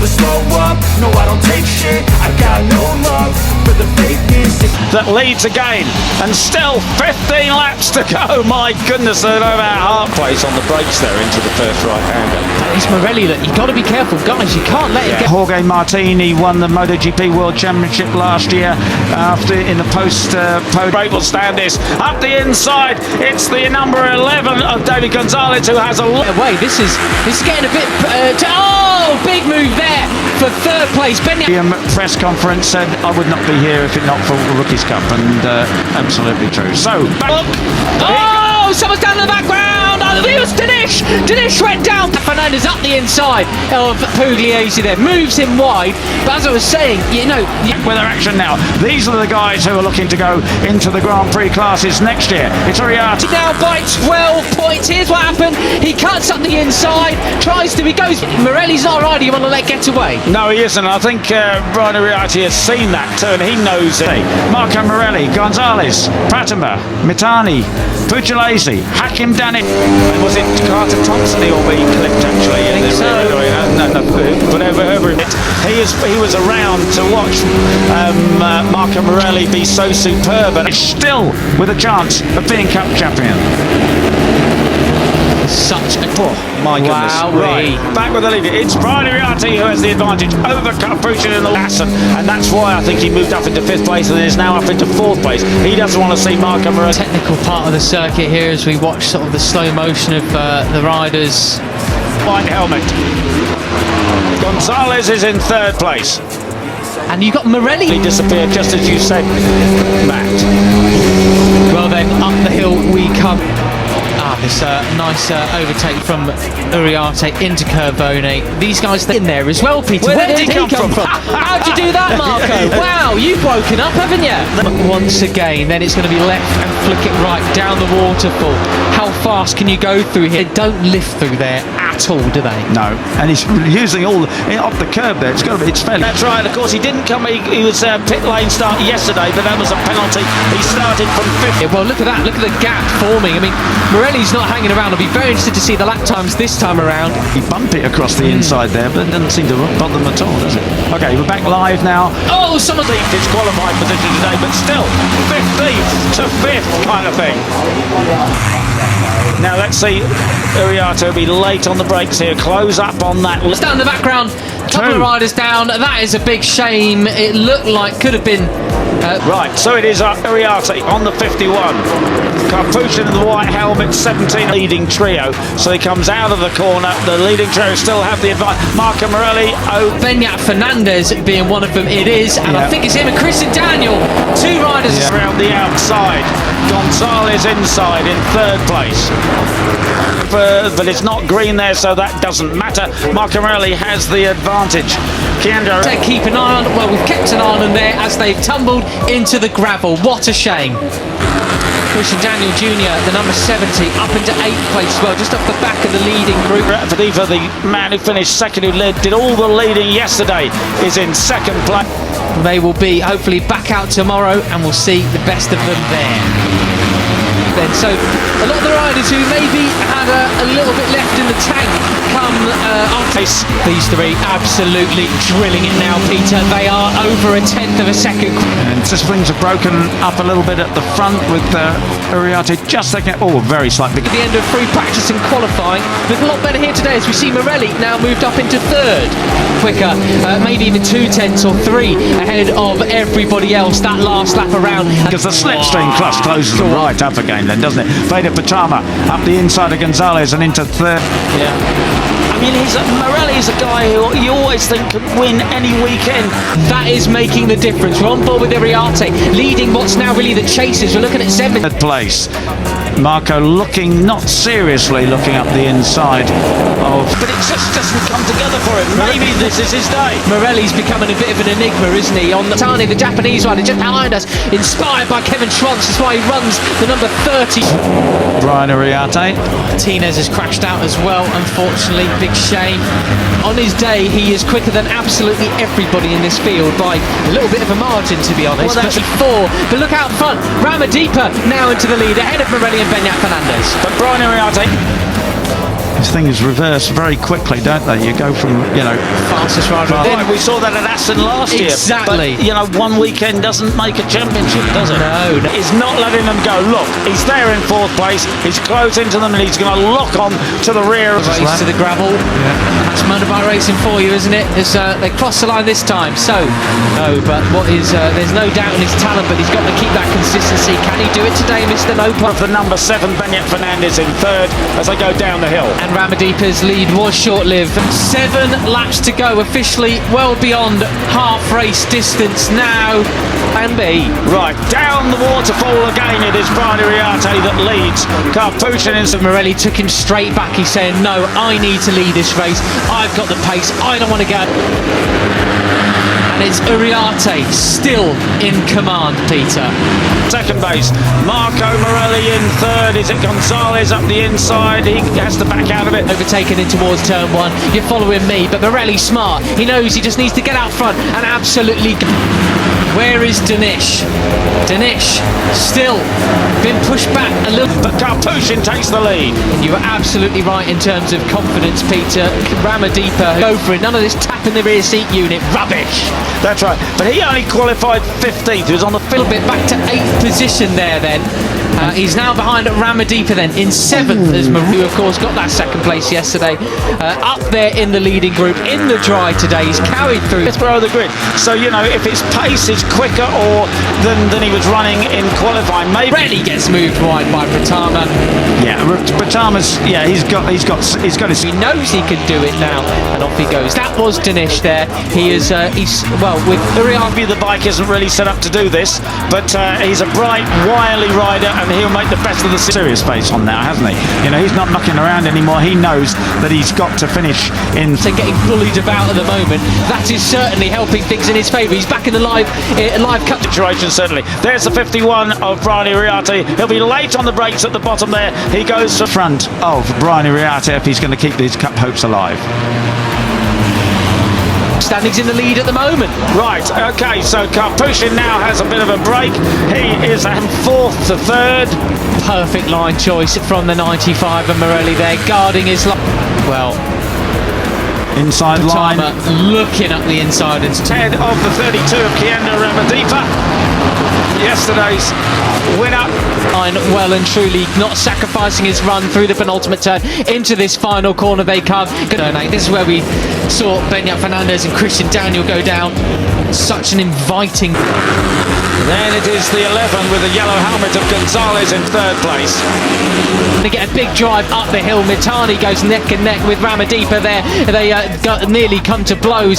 never slow up, no I don't take shit. I got no love for the fakeness. That leads again, and still 15 laps to go. My goodness, they're over half place on the brakes there into the first right-hander. It's Morelli that you've got to be careful, guys. You can't let it get. Jorge Martini won the MotoGP World Championship last year after in the post brake will stand this up the inside. It's the number 11 of David Gonzalez who has a away. This is getting a bit. Big move there for third place. Press conference said I would not be here if it not for the Rookies Cup, and absolutely true. So back. Someone's down in the background. It was Dinesh. Dinesh went down. Fernandez up the inside of Pugliese there, moves him wide. But as I was saying, you know, with their action now, these are the guys who are looking to go into the Grand Prix classes next year. It's Uriarte now by 12 points. Here's what happened. He cuts up the inside, he goes. Morelli's not a rider you want to let get away. No, he isn't. I think Brian Uriarte has seen that turn. He knows it. Marco Morelli, Gonzalez, Pratama, Mitani, Pugliese, Hakim Danik. Was it Carter Thompson he'll be clipped actually? I think so. Whatever he was around to watch Marco Morelli be so superb, and still with a chance of being Cup champion. Such a my goodness. Right, back with the lead. It's Brian Uriarte who has the advantage over Capuchin in the last, and that's why I think he moved up into 5th place and is now up into 4th place. He doesn't want to see Marco Morelli. Technical part of the circuit here as we watch sort of the slow motion of the riders. White helmet. Gonzalez is in 3rd place. And you got Morelli. He disappeared just as you said, Matt. Well then, up the hill we come. This nice overtake from Uriarte into Curvone. These guys in there as well, Peter. Where did he come from? How'd you do that, Marco? Wow, you've woken up, haven't you? Once again, then it's going to be left and flick it right down the waterfall. How fast can you go through here? They don't lift through there at all, do they? No, and he's using all off the curb there. It's fairly. That's right. Of course, he didn't come. He was pit lane start yesterday, but that was a penalty. He started from 5th. Yeah, well, look at that. Look at the gap forming. I mean, Morelli's not hanging around. I'll be very interested to see the lap times this time around. He bumped it across the inside there, but it doesn't seem to bother them at all, does it? Okay, we're back live now. Oh, someone leaked his qualified position today, but still 15th to 5th kind of thing. Now let's see Uriarte will be late on the brakes here. Close up on that. It's down in the background. Couple of riders down. That is a big shame. It looked like could have been. Right, so it is Uriarte on the 51. Capuchin in the white helmet, 17 leading trio. So he comes out of the corner. The leading trio still have the advantage. Marco Morelli. Benyat Fernandez being one of them. It is, and I think it's him and Christian Daniel. 2 riders around the outside. Gonzalez inside in 3rd place. But it's not green there, so that doesn't matter. Marco Morelli has the advantage. Keandro. Keep an eye on. Well, we've kept an eye on them there as they've tumbled into the gravel. What a shame. Christian Daniel Jr., the number 70, up into 8th place as well, just off the back of the leading group. Fadiva, the man who finished 2nd, who did all the leading yesterday, is in 2nd place. They will be hopefully back out tomorrow, and we'll see the best of them there. Then, so a lot of the riders who maybe had a little bit left in the tank come after these 3 absolutely drilling it now, Peter. They are over a 1/10 of a second. And springs have broken up a little bit at the front with Uriarte just taking it. Oh, very slightly. At the end of free practice and qualifying, but a lot better here today as we see Morelli now moved up into 3rd. Quicker, maybe even 2/10 or 3 ahead of everybody else that last lap around. Because the slipstream clutch closes them right up again then, doesn't it? Veda Pratama up the inside of Gonzalez and into 3rd. Yeah. I mean, Morelli's a guy who you always think could win any weekend. That is making the difference. We're on board with Uriarte, leading what's now really the chases. We're looking at 7th place. Marco not seriously looking up the inside of, but it just doesn't come together for him. Maybe this is his day. Morelli's becoming a bit of an enigma, isn't he? On the Tani, the Japanese rider, just behind us, inspired by Kevin Schwantz. That's why he runs the number 30. Brian Uriarte. Martinez has crashed out as well, unfortunately. Big shame. On his day, he is quicker than absolutely everybody in this field by a little bit of a margin, to be honest. Well, that's 4. But look out front. Ramadipa now into the lead, ahead of Morelli and Benyat Fernandez. But Brian Uriarte things reverse very quickly, don't they? You go from, Fastest rider. right, we saw that at Aston last year. Exactly. But, one weekend doesn't make a championship, does it? No. He's not letting them go. Look, he's there in fourth place. He's close into them and he's going to lock on to the rear. Race to the gravel. That's motorbike racing for you, isn't it? As they cross the line this time. So, no, but there's no doubt in his talent, but he's got to keep that consistency. Can he do it today, Mr. Nopa? The number 7, Benyat Fernandez in third as they go down the hill. And Ramadeepa's lead was short-lived. 7 laps to go, officially well beyond half race distance now. And B. Right, down the waterfall again. It is Brani Riate that leads. Carpushin in Morelli took him straight back. He's saying, no, I need to lead this race. I've got the pace. I don't want to go. And it's Uriarte still in command, Peter. second base. Marco Morelli in third. Is it Gonzalez up the inside? He has to back out of it. Overtaken in towards turn 1. You're following me, but Morelli's smart. He knows he just needs to get out front and absolutely... Where is Danish? Danish still been pushed back a little. But Carpushin takes the lead. And you were absolutely right in terms of confidence, Peter. Ramadeepa, go for it. None of this tap in the rear seat unit. Rubbish. That's right. But he only qualified 15th. He was on the A little bit back to 8th position there then. He's now behind Ramadeepa then in 7th as Maru, of course, got that second place yesterday. Up there in the leading group in the dry today. He's carried through. Let's throw the grid. So, if his pace is quicker than he was running in qualifying, maybe... Really gets moved wide by Pratama. Yeah, Pratama's... Yeah, he's got his... He knows he can do it now, and off he goes. That was Danish there. He's with Uriarte, the bike isn't really set up to do this, but he's a bright, wily rider, and he'll make the best of the serious pace on now, hasn't he? He's not knocking around anymore. He knows that he's got to finish in... So getting bullied about at the moment, that is certainly helping things in his favour. He's back in the live cut situation, certainly. There's the 51 of Brani Riate. He'll be late on the brakes at the bottom there. He goes to front of Brani Riate if he's going to keep these cup hopes alive. Standings in the lead at the moment. Right, okay, so Carpushin now has a bit of a break. He is 4th to 3rd. Perfect line choice from the 95 and Morelli there, guarding his line. Well, inside line. Looking up the inside. And 10 of the 32 of Kienda Ramadeepa. Yesterday's winner. Well and truly not sacrificing his run through the penultimate turn into this final corner they come. This is where we saw Benyat Fernandez and Christian Daniel go down. Such an inviting... Then it is the 11 with the yellow helmet of Gonzalez in 3rd place. They get a big drive up the hill. Mitani goes neck and neck with Ramadeepa there. They nearly come to blows.